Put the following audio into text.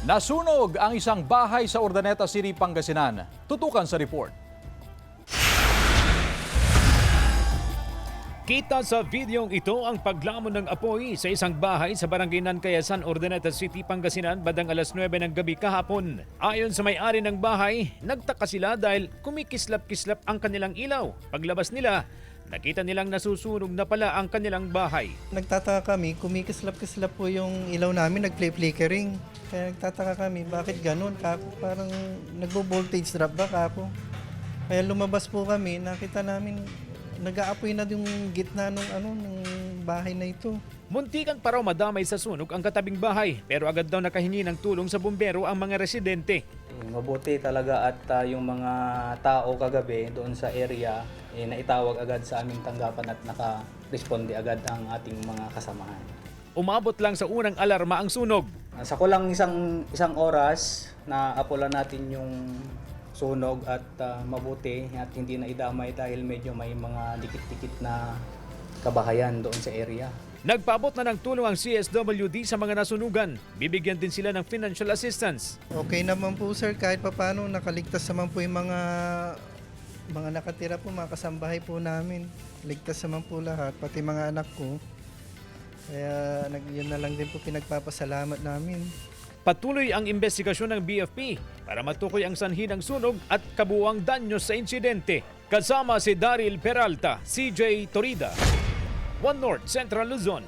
Nasunog ang isang bahay sa Urdaneta City, Pangasinan. Tutukan sa report. Kita sa videong ito ang paglamon ng apoy sa isang bahay sa barangay Nancayasan, Urdaneta City, Pangasinan bandang alas 9 ng gabi kahapon. Ayon sa may-ari ng bahay, nagtaka sila dahil kumikislap-kislap ang kanilang ilaw. Paglabas nila, nakita nilang nasusunog na pala ang kanilang bahay. Nagtataka kami, kumikislap-kislap po yung ilaw namin, nag-flickering. Kaya nagtataka kami, bakit ganun? Kako, parang nagbo-voltage drop ba kako? Kaya lumabas po kami, nakita namin nag-aapoy na yung gitna ng bahay na ito. Muntikan pa raw madamay sa sunog ang katabing bahay pero agad daw nakahingi ng tulong sa bumbero ang mga residente. Mabuti talaga at yung mga tao kagabi doon sa area naitawag agad sa aming tanggapan at naka-responde agad ang ating mga kasamahan. Umabot lang sa unang alarma ang sunog. Sa kulang isang oras na apula natin yung sunog at mabuti at hindi na idamay dahil medyo may mga dikit-dikit na kabahayan doon sa area. Nagpaabot na ng tulong ang CSWD sa mga nasunugan. Bibigyan din sila ng financial assistance. Okay naman po sir, kahit papano nakaligtas naman po yung mga nakatira po, mga kasambahay po namin. Ligtas naman po lahat, pati mga anak ko. Kaya yun na lang din po pinagpapasalamat namin. Patuloy ang investigasyon ng BFP para matukoy ang sanhi ng sunog at kabuuang danyo sa insidente. Kasama si Daryl Peralta, CJ Torida, One North Central Luzon.